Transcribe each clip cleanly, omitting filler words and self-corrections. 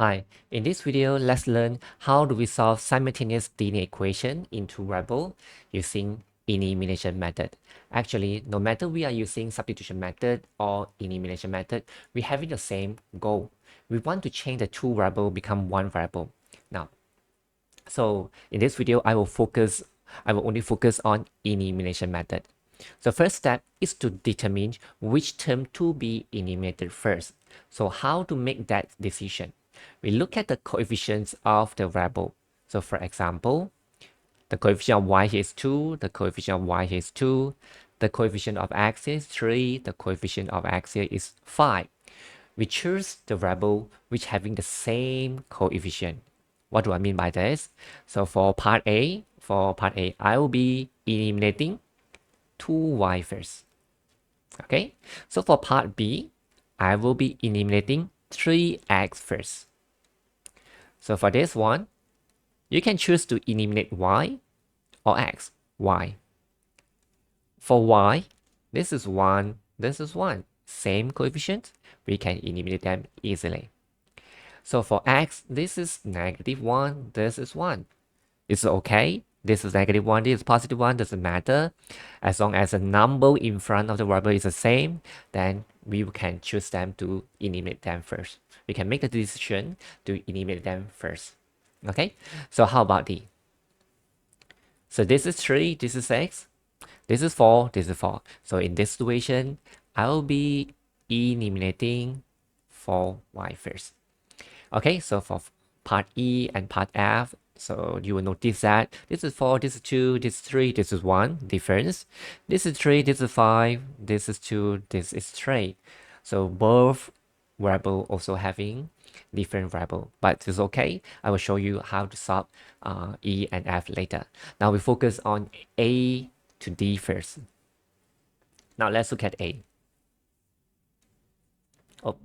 Hi, in this video, let's learn how do we solve simultaneous linear equation in two variables using elimination method. Actually, no matter we are using substitution method or elimination method, we're having the same goal. We want to change the two variable become one variable. Now, so in this video, I will only focus on elimination method. So first step is to determine which term to be eliminated first. So how to make that decision? We look at the coefficients of the variable. So for example, the coefficient of y here is 2, the coefficient of y here is 2, the coefficient of x is 3, the coefficient of x here is 5. We choose the variable which having the same coefficient. What do I mean by this? So for part A, I will be eliminating 2y first. Okay, so for part B, I will be eliminating 3x first. So for this one, you can choose to eliminate y or x. Y. For y, this is 1, this is 1. Same coefficient, we can eliminate them easily. So for x, this is -1, this is 1. It's okay. This is -1, this is +1, doesn't matter. As long as the number in front of the variable is the same, then we can choose them to eliminate them first. We can make the decision to eliminate them first. Okay, so how about D? So this is 3, this is x, this is 4, this is 4. So in this situation, I will be eliminating 4y first. Okay, so for part E and part F, so you will notice that this is 4, this is 2, this is 3, this is 1 difference. This is 3, this is 5, this is 2, this is 3. So both variable also having different variable, but it's okay. I will show you how to solve E and F later. Now we focus on A to D first. Now let's look at A. Oh,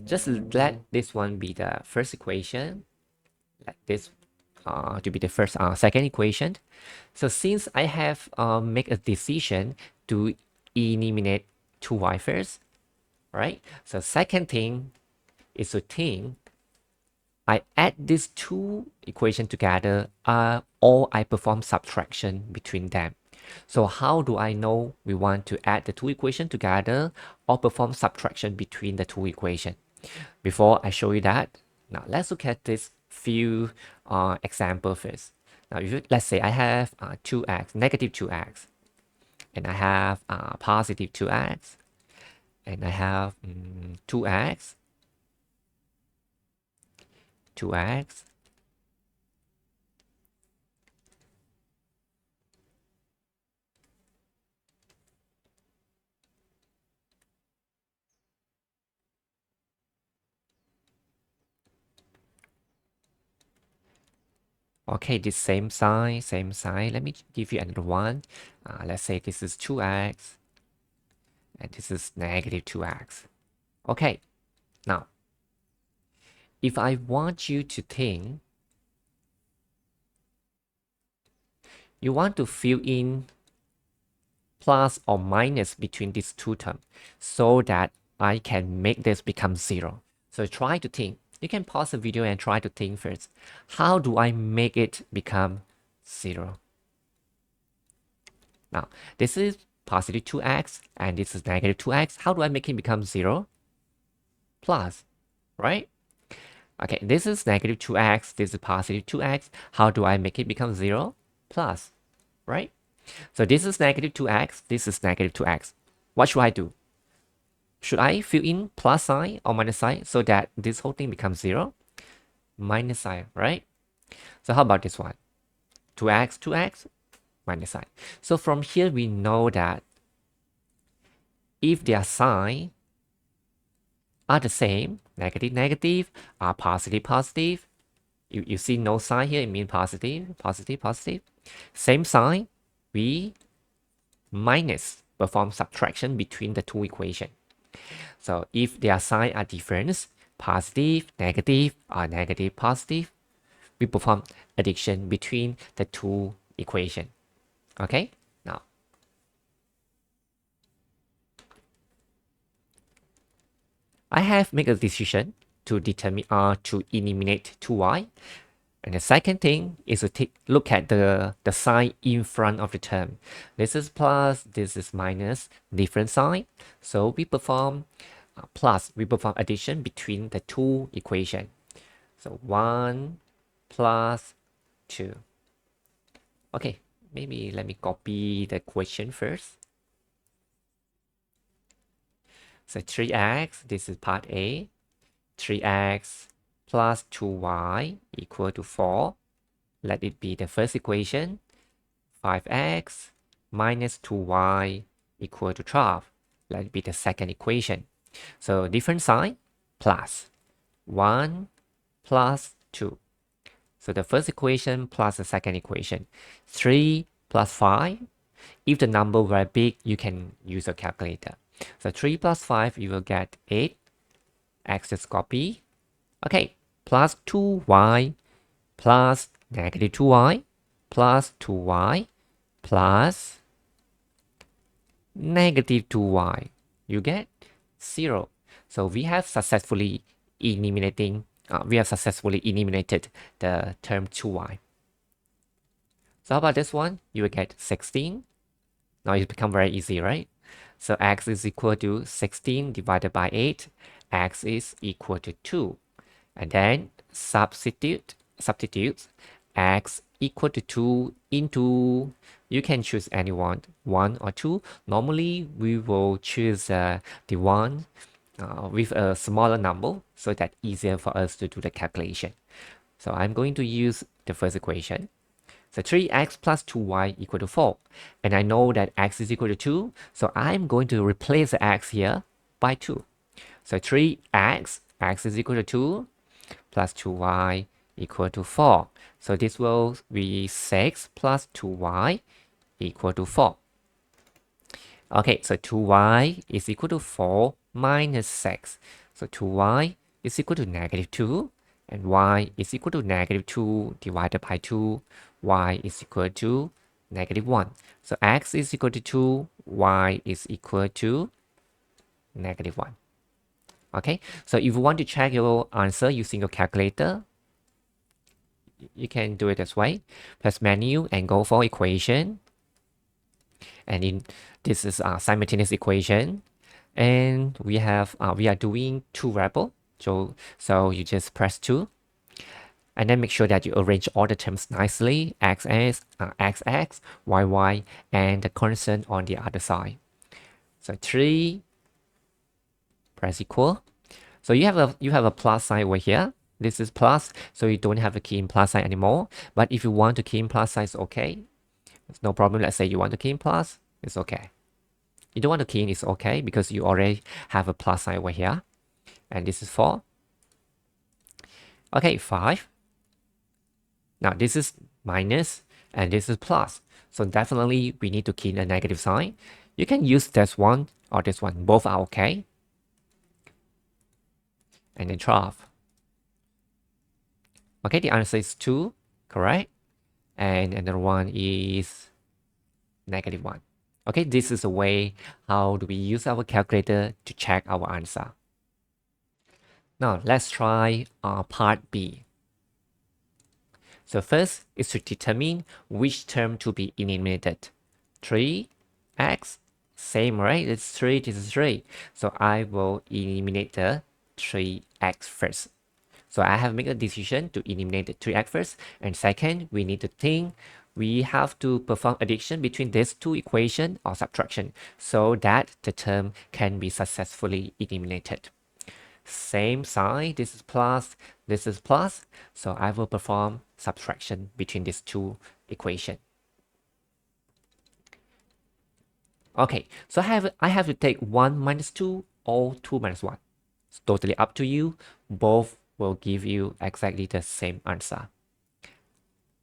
just let this one be the first equation. Let this to be the second equation. So since I have make a decision to eliminate 2y first, right? So second thing is to think I add these two equations together or I perform subtraction between them. So how do I know we want to add the two equations together or perform subtraction between the two equations? Before I show you that, now let's look at this few example first. Now, let's say I have 2x, -2x, and I have +2x, and I have 2x, 2x, okay, this same sign, Let me give you another one. Let's say this is 2x, and this is -2x. Okay, now, if I want you to think, you want to fill in plus or minus between these two terms so that I can make this become 0. So try to think. You can pause the video and try to think first. How do I make it become 0? Now, this is positive 2x and this is negative 2x. How do I make it become 0? Plus, right? Okay, this is negative 2x, this is positive 2x. How do I make it become 0? Plus, right? So this is negative 2x, this is negative 2x. What should I do? Should I fill in plus sign or minus sign so that this whole thing becomes 0? Minus sign, right? So how about this one? 2x, 2x, minus sign. So from here, we know that if their sign are the same, negative, negative, are positive, positive, you see no sign here, it means positive, positive, positive. Same sign, we minus, perform subtraction between the two equations. So if their signs are different, positive, negative, or negative, positive, we perform addition between the two equations. Okay, now I have made a decision to determine to eliminate 2y. And the second thing is to look at the sign in front of the term. This is plus, this is minus, different sign. So we perform we perform addition between the two equations. So 1 plus 2. Okay, maybe let me copy the question first. So 3x, this is part A. 3x plus 2y equal to 4. Let it be the first equation. 5x minus 2y equal to 12. Let it be the second equation. So different sign, plus 1 plus 2. So the first equation plus the second equation. 3 plus 5. If the number very big, you can use a calculator. So 3 plus 5, you will get 8. X just copy. Okay, plus 2y plus negative 2y plus 2y plus negative 2y. You get 0. So we have successfully eliminated the term 2y. So how about this one? You will get 16. Now it becomes very easy, right? So x is equal to 16 divided by 8. X is equal to 2. And then substitute x equal to 2 into, you can choose any one or 2. Normally, we will choose the one with a smaller number so that easier for us to do the calculation. So I'm going to use the first equation. So 3x plus 2y equal to 4. And I know that x is equal to 2. So I'm going to replace the x here by 2. So 3x, x is equal to 2, plus 2y equal to 4. So this will be 6 plus 2y equal to 4. Okay, so 2y is equal to 4 minus 6. So 2y is equal to negative 2. And y is equal to negative 2 divided by 2. Y is equal to negative 1. So x is equal to 2. Y is equal to negative 1. Okay, so if you want to check your answer using your calculator, you can do it this way. Press menu and go for equation. And this is a simultaneous equation. And we are doing two variables. So you just press 2. And then make sure that you arrange all the terms nicely, xx, yy, and the constant on the other side. So 3, press equal. So you have a plus sign over here. This is plus, so you don't have a key in plus sign anymore. But if you want to key in plus sign, it's okay. It's no problem. Let's say you want to key in plus, it's okay. You don't want to key in, it's okay, because you already have a plus sign over here. And this is 4. Okay, 5. Now this is minus and this is plus. So definitely we need to key in a negative sign. You can use this one or this one. Both are okay. And then 12. Okay, the answer is 2, correct? And another one is negative 1. Okay, this is a way how do we use our calculator to check our answer. Now let's try part B. So first is to determine which term to be eliminated. 3x, same, right? It's 3, this is 3. So I will eliminate the 3x first. So I have made a decision to eliminate the 3x first. And second, we need to think, we have to perform addition between these two equations or subtraction so that the term can be successfully eliminated. Same sign, this is plus, this is plus. So I will perform subtraction between these two equations. Okay, so I have to take 1 minus 2 or 2 minus 1. It's totally up to you. Both will give you exactly the same answer.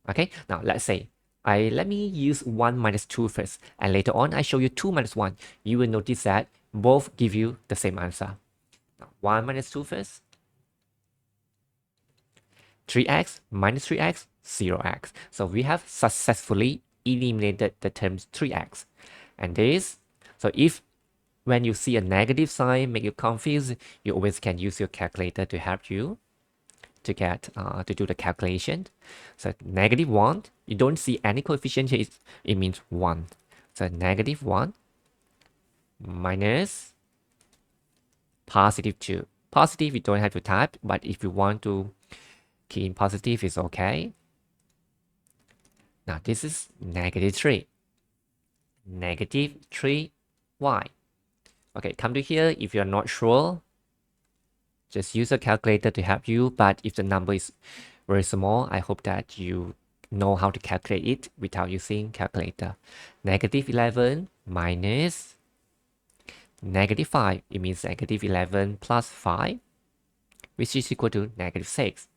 Okay, now let's say let me use 1 minus 2 first, and later on I show you 2 minus 1. You will notice that both give you the same answer. Now 1 minus 2 first. 3x minus 3x, 0x. So we have successfully eliminated the terms 3x. And this, so if when you see a negative sign make you confused, you always can use your calculator to help you to get to do the calculation. So -1, you don't see any coefficient here, it means 1. So -1 minus +2. Positive you don't have to type, but if you want to key in positive it's okay. Now this is -3. -3y. Okay, come to here. If you're not sure, just use a calculator to help you. But if the number is very small, I hope that you know how to calculate it without using calculator. -11 minus -5. It means -11 plus 5, which is equal to -6.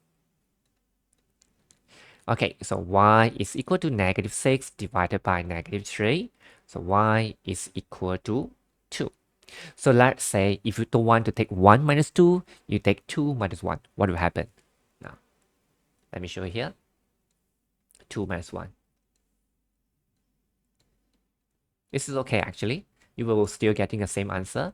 Okay, so y is equal to -6 divided by -3. So y is equal to 2. So let's say if you don't want to take 1 minus 2, you take 2 minus 1. What will happen? Now, let me show you here. 2 minus 1. This is okay actually. You will still getting the same answer.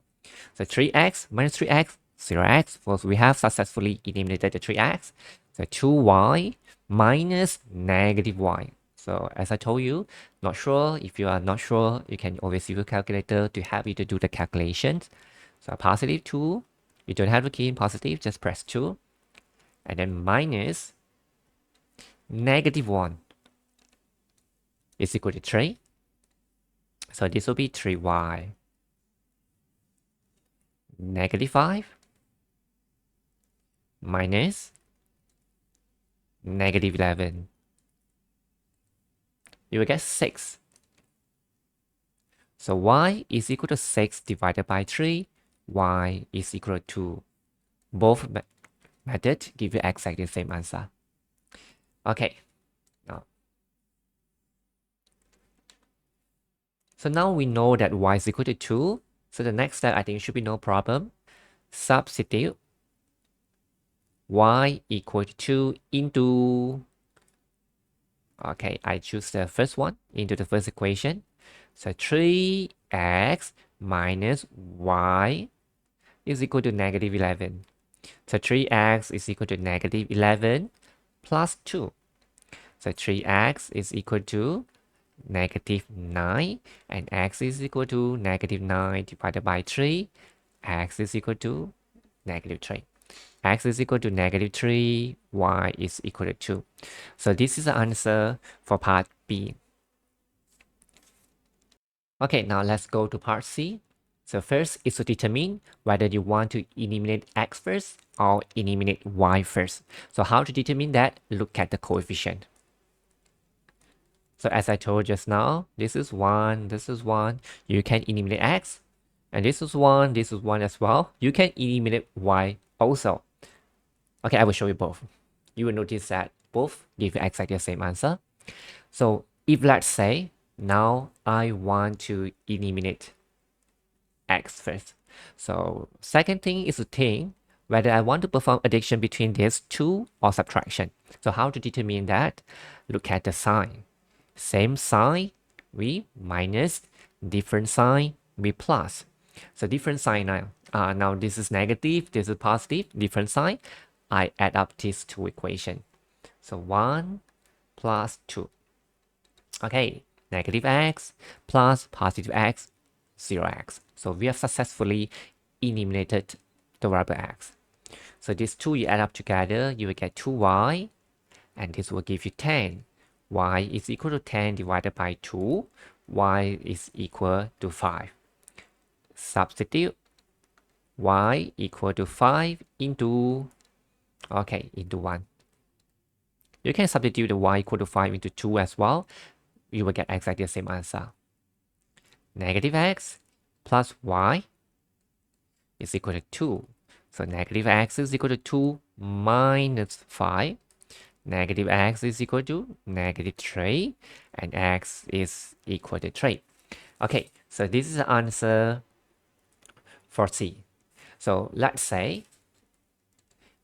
So 3x minus 3x, 0x. First, we have successfully eliminated the 3x. So 2y minus -y. So as I told you, not sure. If you are not sure, you can always use a calculator to help you to do the calculations. So +2, you don't have to key in positive, just press 2. And then minus -1 is equal to 3. So this will be 3y. -5 minus -11. You will get 6. So y is equal to 6 divided by 3. Y is equal to 2. Both methods give you exactly the same answer. Okay. So now we know that y is equal to 2. So the next step I think should be no problem. Substitute y equal to 2 into, okay, I choose the first one into the first equation. So 3x minus y is equal to -11. So 3x is equal to -11 plus 2. So 3x is equal to -9, and x is equal to -9 divided by 3. X is equal to -3. X is equal to -3, y is equal to 2. So this is the answer for part B. Okay, now let's go to part C. So first is to determine whether you want to eliminate x first or eliminate y first. So how to determine that? Look at the coefficient. So as I told just now, this is 1, this is 1. You can eliminate x. And this is 1 as well. You can eliminate y also. Okay, I will show you both. You will notice that both give you exactly the same answer. So if let's say now I want to eliminate x first. So second thing is to think whether I want to perform addition between these two or subtraction. So how to determine that? Look at the sign. Same sign, we minus, different sign, we plus. So different sign now. Now this is negative, this is positive, different sign. I add up these two equations. So 1 plus 2. Okay, -x plus positive x, 0x. So we have successfully eliminated the variable x. So these two you add up together, you will get 2y, and this will give you 10. Y is equal to 10 divided by 2. Y is equal to 5. Substitute y equal to 5 into, okay, into 1. You can substitute the y equal to 5 into 2 as well. You will get exactly the same answer. -x plus y is equal to 2. So -x is equal to 2 minus 5. -x is equal to -3, and x is equal to 3. Okay, so this is the answer for C. So let's say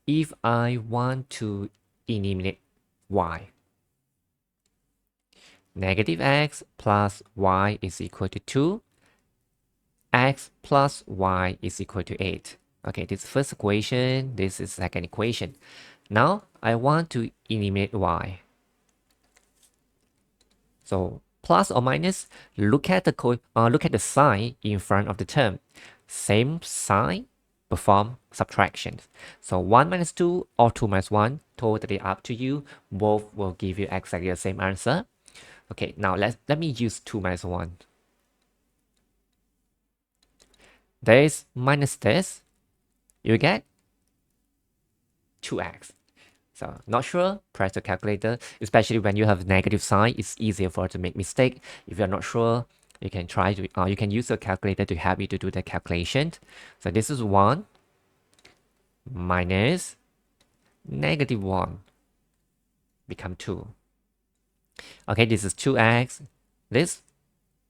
if I want to eliminate y, -x plus y is equal to 2. x plus y is equal to 8. Okay, this is first equation, this is second equation. Now I want to eliminate y. So plus or minus, look at the sign in front of the term. Same sign, perform subtraction. So 1 minus 2 or 2 minus 1, totally up to you. Both will give you exactly the same answer. Okay, now let me use 2 minus 1. There is minus this, you get 2x. So not sure, press the calculator. Especially when you have negative sign, it's easier for to make mistake. If you're not sure, you can try to you can use a calculator to help you to do the calculation. So this is 1 minus negative 1 become 2. Okay, this is 2x. This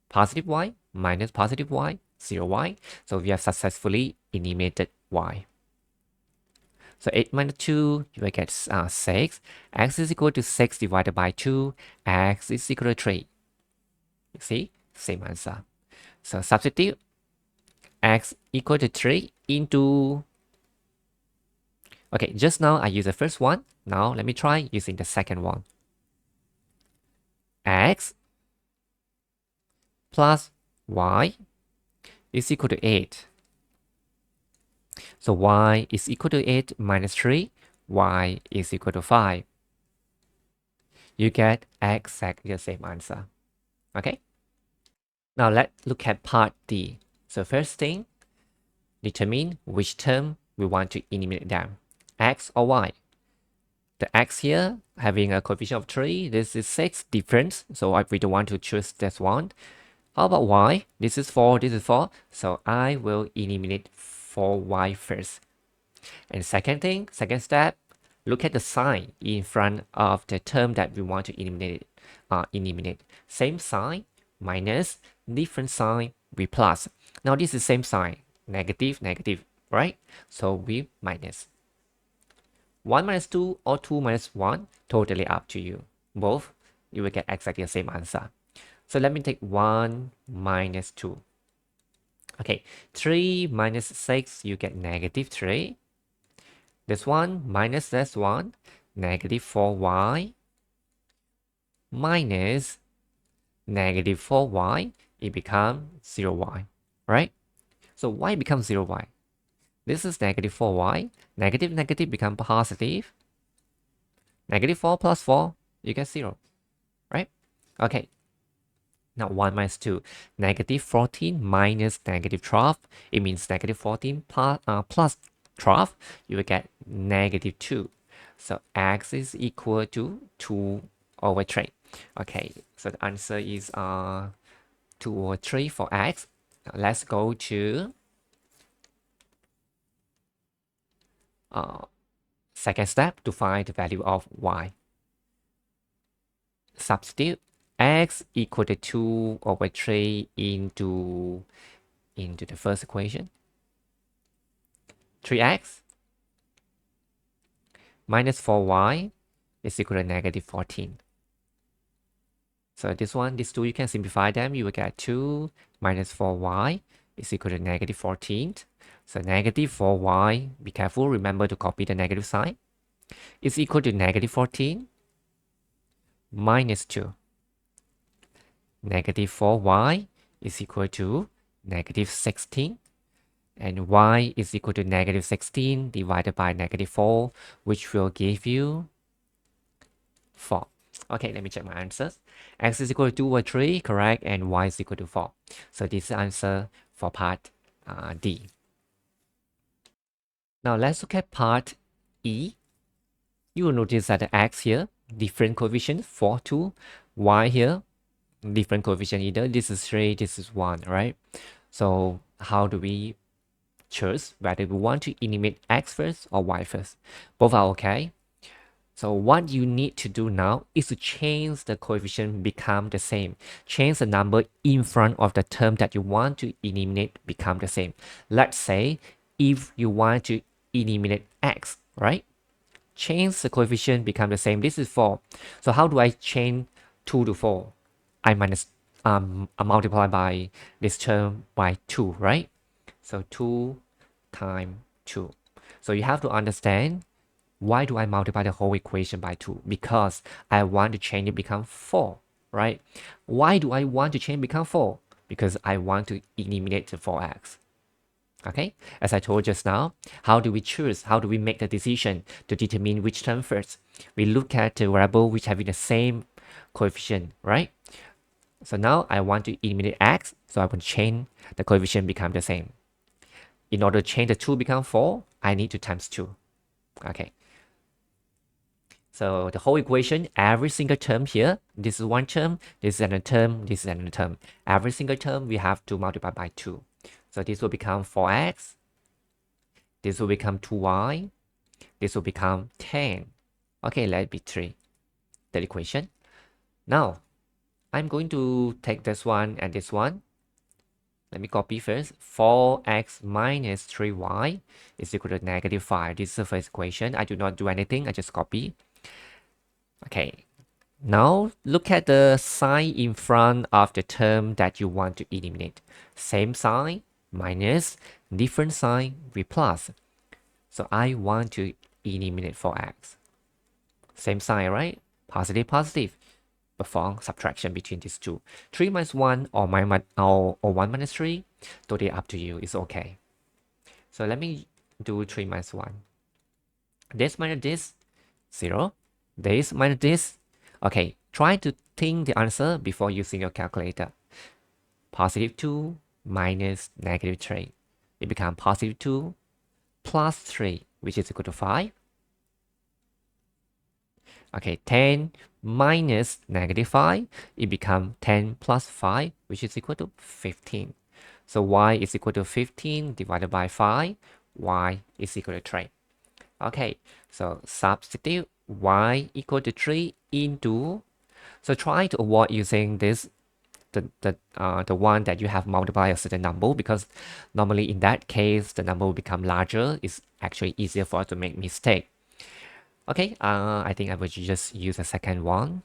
positive y minus positive y, 0y. So we have successfully eliminated y. So 8 minus 2, you will get 6. X is equal to 6 divided by 2. X is equal to 3. You see? Same answer. So substitute x equal to 3 into... Okay, just now I used the first one. Now let me try using the second one. X plus y is equal to 8. So y is equal to 8 minus 3. Y is equal to 5. You get exactly the same answer. Okay? Now let's look at part D. So first thing, determine which term we want to eliminate them. X or y. The x here having a coefficient of 3. This is 6 difference. So we don't want to choose this one. How about y? This is 4, this is 4. So I will eliminate 4y first. And second thing, second step, look at the sign in front of the term that we want to eliminate. Same sign, minus, different sign, we plus. Now this is same sign, negative, negative, right? So we minus. 1 minus 2 or 2 minus 1, totally up to you. Both, you will get exactly the same answer. So let me take 1 minus 2. Okay, 3 minus 6, you get negative 3. This one minus this one, negative 4y minus negative 4y, it becomes 0y, right? So y becomes 0y. This is negative 4y, negative negative become positive. Negative 4 plus 4, you get 0, right? Okay. Now 1 minus 2, negative 14 minus negative 12, it means negative 14 plus 12, you will get negative 2. So x is equal to 2 over 3. Okay, so the answer is 2 over 3 for x. Now let's go to second step to find the value of y. Substitute x equal to 2 over 3 into the first equation. 3x minus 4y is equal to negative 14. So this one, these two, you can simplify them. You will get 2 minus 4y is equal to negative 14. So negative 4y, be careful, remember to copy the negative sign, is equal to negative 14 minus 2. Negative 4y is equal to negative 16. And y is equal to negative 16 divided by negative 4, which will give you 4. Okay, let me check my answers. X is equal to 2 over 3, correct, and y is equal to 4. So this is the answer for part D. Now let's look at part E. You will notice that the x here, different coefficient, 4, 2. Y here, different coefficient either. This is 3, this is 1, right? So how do we choose whether we want to eliminate x first or y first? Both are okay. So what you need to do now is to change the coefficient become the same. Change the number in front of the term that you want to eliminate become the same. Let's say if you want to eliminate x, right? Change the coefficient become the same. This is 4. So how do I change 2 to 4? I minus multiply by this term by 2, right? So 2 times 2. So you have to understand, why do I multiply the whole equation by 2? Because I want to change it become 4, right? Why do I want to change it become 4? Because I want to eliminate the 4x. Okay, as I told just now, how do we choose? How do we make the decision to determine which term first? We look at the variable which having the same coefficient, right? So now I want to eliminate x, so I will change the coefficient become the same. In order to change the 2 become 4, I need to times 2. Okay. So the whole equation, every single term here, this is one term, this is another term, this is another term. Every single term we have to multiply by 2. So this will become 4x, this will become 2y, this will become 10. Okay, let it be 3, the equation. Now, I'm going to take this one and this one. Let me copy first. 4x minus 3y is equal to negative 5. This is the first equation. I do not do anything. I just copy. Okay. Now, look at the sign in front of the term that you want to eliminate. Same sign, minus, different sign, with plus. So I want to eliminate 4x. Same sign, right? Positive, positive. Perform subtraction between these two. 3 minus 1 or 1 minus 3, totally up to you. It's okay. So let me do 3 minus 1. This minus this, 0. This minus this. Okay, try to think the answer before using your calculator. Positive 2 minus negative 3. It becomes positive 2 plus 3, which is equal to 5. Okay, 10 minus negative 5, it becomes 10 plus 5, which is equal to 15. So y is equal to 15 divided by 5, y is equal to 3. Okay, so substitute y equal to 3 into, so try to avoid using this, the one that you have multiplied a certain number, because normally in that case, the number will become larger. It's actually easier for us to make mistake. Okay, I think I will just use a second one.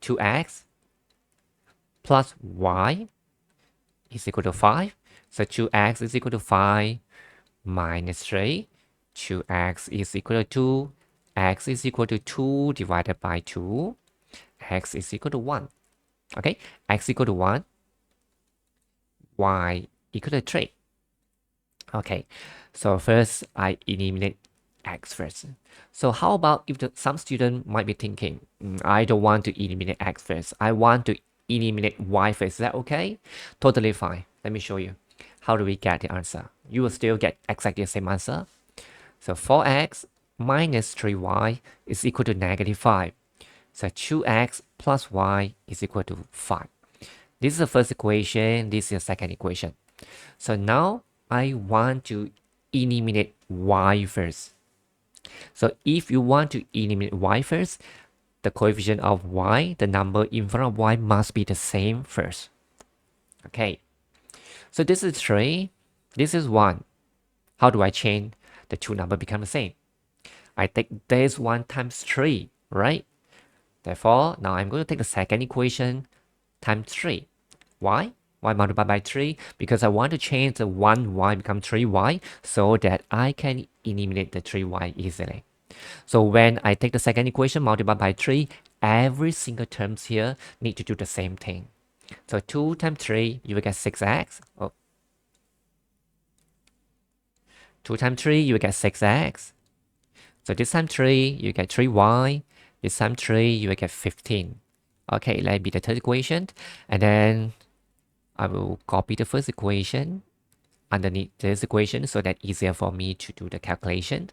2x plus y is equal to 5. So 2x is equal to 5 minus 3. 2x is equal to 2. X is equal to 2 divided by 2. X is equal to 1. Okay, x equal to 1. Y equal to 3. Okay, so first I eliminate x first. So how about if some student might be thinking, I don't want to eliminate x first. I want to eliminate y first. Is that okay? Totally fine. Let me show you. How do we get the answer? You will still get exactly the same answer. So 4x minus 3y is equal to negative 5. So 2x plus y is equal to 5. This is the first equation. This is the second equation. So now I want to eliminate y first. So if you want to eliminate y first, the coefficient of y, the number in front of y, must be the same first. Okay. So this is 3. This is 1. How do I change the two numbers become the same? I take this 1 times 3, right? Therefore, now I'm going to take the second equation times 3. Why? Y multiplied by 3? Because I want to change the 1y become 3y so that I can eliminate the 3y easily. So when I take the second equation multiplied by 3, every single terms here need to do the same thing. So 2 times 3, you will get 6x. Oh. 2 times 3, you will get 6x. So this time 3, you get 3y. This time 3, you will get 15. Okay, let me the third equation. And then I will copy the first equation underneath this equation so that easier for me to do the calculation.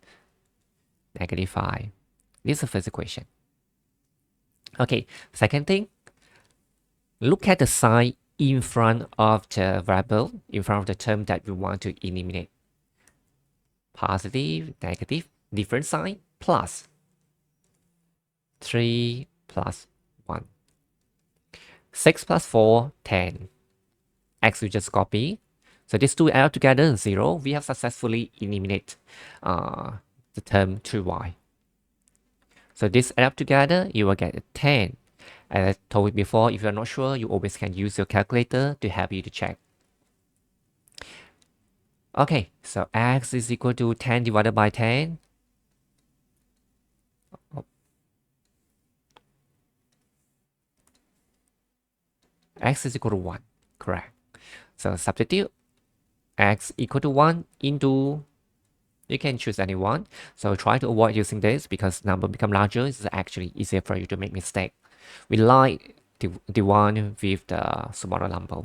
Negative 5. This is the first equation. Okay, second thing, look at the sign in front of the variable, in front of the term that we want to eliminate. Positive, negative, different sign, plus. 3 plus 1. 6 plus 4, 10. X we just copy. So these two add together 0. We have successfully eliminated the term 3y. So this add up together, you will get 10. As I told you before, if you're not sure, you always can use your calculator to help you to check. Okay, so x is equal to 10 divided by 10. X is equal to 1, correct. So substitute x equal to 1 into, you can choose any one. So try to avoid using this because number become larger. It's actually easier for you to make mistake. We like the one with the smaller number.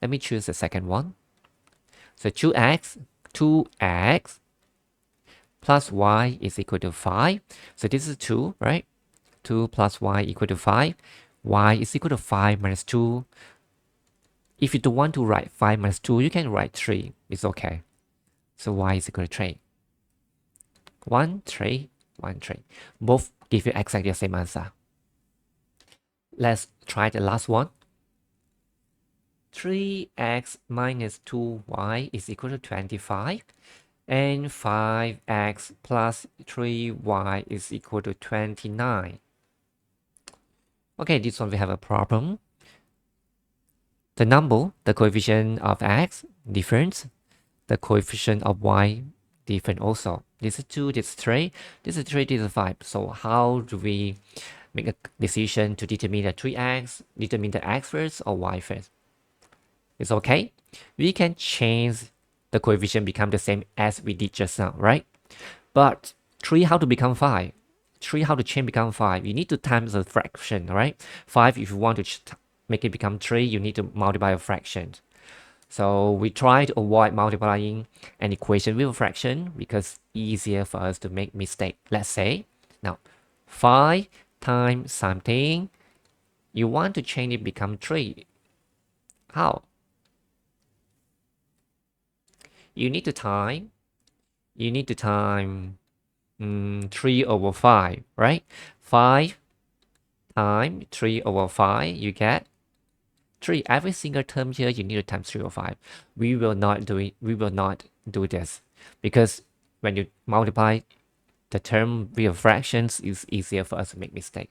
Let me choose the second one. So 2x plus y is equal to 5. So this is 2, right? 2 plus y equal to 5. Y is equal to 5 minus 2. If you don't want to write 5 minus 2, you can write 3. It's okay. So y is equal to 3. 1, 3, 1, 3. Both give you exactly the same answer. Let's try the last one. 3x minus 2y is equal to 25. And 5x plus 3y is equal to 29. Okay, this one we have a problem. The number, the coefficient of x different. The coefficient of y different also. This is 2, this is 3, this is 3, this is 5. So how do we make a decision to determine the 3x, determine the x first or y first? It's okay. We can change the coefficient become the same as we did just now, right? But 3 how to become 5? 3 how to change become 5? You need to times the fraction, right? 5 if you want to make it become 3, you need to multiply a fraction. So we try to avoid multiplying an equation with a fraction because easier for us to make mistake. Let's say now 5 times something, you want to change it become 3. How? You need to time 3 over 5, right? 5 times 3 over 5, you get 3. Every single term here, you need to times 3 over 5. We will not do it. We will not do this because when you multiply the term with fractions, it's easier for us to make mistake.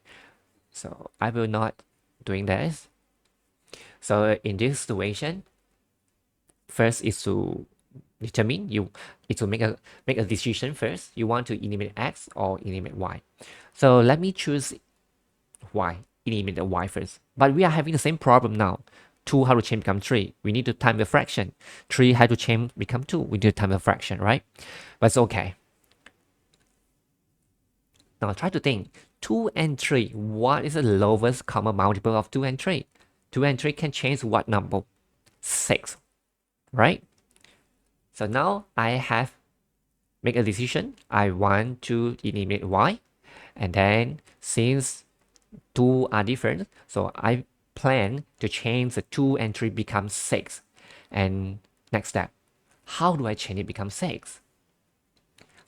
So I will not doing this. So in this situation, first is to determine to make a decision first. You want to eliminate x or eliminate y. So let me choose y, eliminate the y first. But we are having the same problem now. 2 how to change become 3. We need to time the fraction. 3 how to change become 2. We need to time the fraction, right? But it's okay. Now try to think. 2 and 3. What is the lowest common multiple of 2 and 3? 2 and 3 can change what number? 6, right? So now I have make a decision. I want to eliminate y. And then since 2 are different, so I plan to change the 2 and 3 become 6. And next step, how do I change it become 6?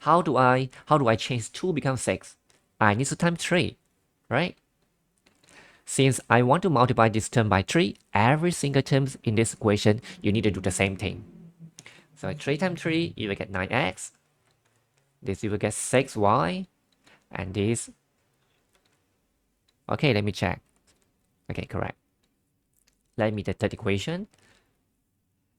How do I change 2 become 6? I need to times 3, right? Since I want to multiply this term by 3, every single term in this equation, you need to do the same thing. So 3 times 3, you will get 9x. This you will get 6y. And this, okay, let me check. Okay, correct. Let me the third equation.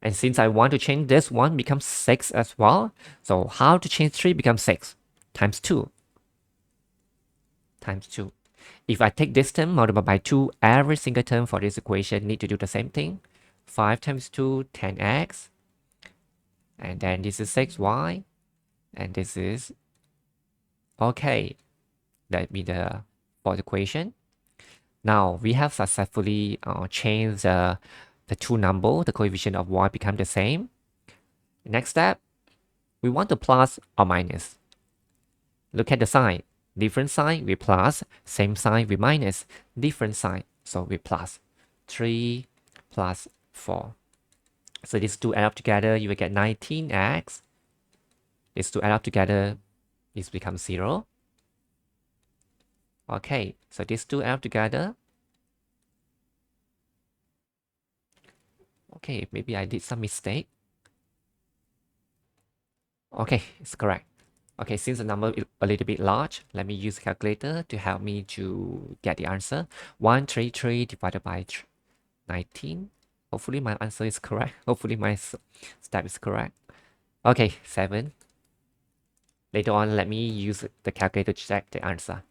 And since I want to change this one becomes 6 as well. So how to change 3 becomes 6? Times 2. Times 2. If I take this term multiply by 2, every single term for this equation need to do the same thing. 5 times 2, 10x. And then this is 6y. And this is, okay, that be the fourth equation. Now we have successfully changed the two number, the coefficient of y become the same. Next step, we want to plus or minus. Look at the sign. Different sign we plus, same sign we minus, different sign, so we plus. 3 plus 4. So these two add up together, you will get 19x. These two add up together, this becomes 0. Okay, so these two add up together. Okay, maybe I did some mistake. Okay, it's correct. Okay, since the number is a little bit large, let me use calculator to help me to get the answer. 133 divided by 19. Hopefully my answer is correct. Hopefully my step is correct. Okay, 7. Later on, let me use the calculator to check the answer.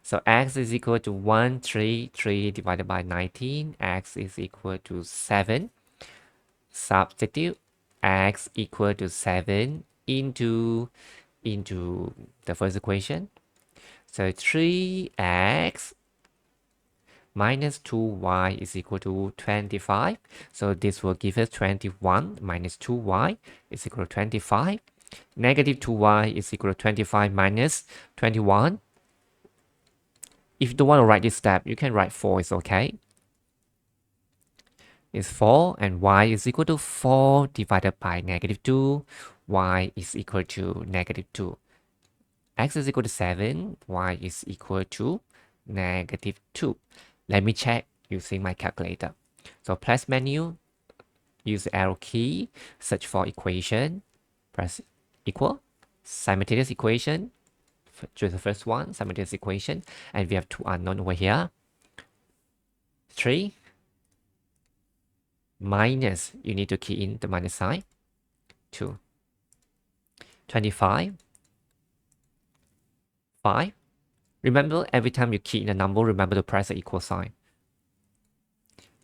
So x is equal to 133 divided by 19. X is equal to 7. Substitute x equal to 7 into the first equation. So 3x minus 2y is equal to 25. So this will give us 21 minus 2y is equal to 25. Negative 2y is equal to 25 minus 21. If you don't want to write this step, you can write 4 is okay. It's 4 and y is equal to 4 divided by negative 2. Y is equal to negative 2. X is equal to 7. Y is equal to negative 2. Let me check using my calculator. So press menu, use the arrow key, search for equation, press equal, simultaneous equation, choose the first one, simultaneous equation, and we have two unknown over here. 3 minus, you need to key in the minus sign, 2. 25, 5. Remember, every time you key in a number, remember to press the equal sign.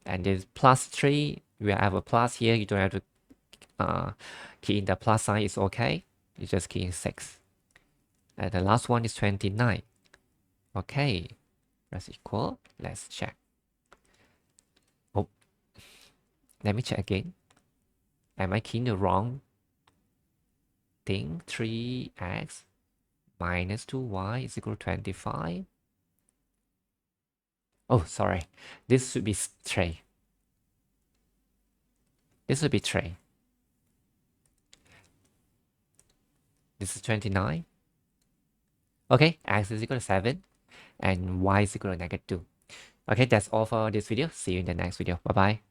And there's plus 3, we have a plus here, you don't have to key in the plus sign, it's okay. You just key in 6. And the last one is 29. Okay, press equal, let's check. Oh, let me check again. Am I keying the wrong thing? 3x minus 2y is equal to 25. Oh, sorry. This should be 3. This should be 3. This is 29. Okay, x is equal to 7 and y is equal to negative 2. Okay, that's all for this video. See you in the next video. Bye bye.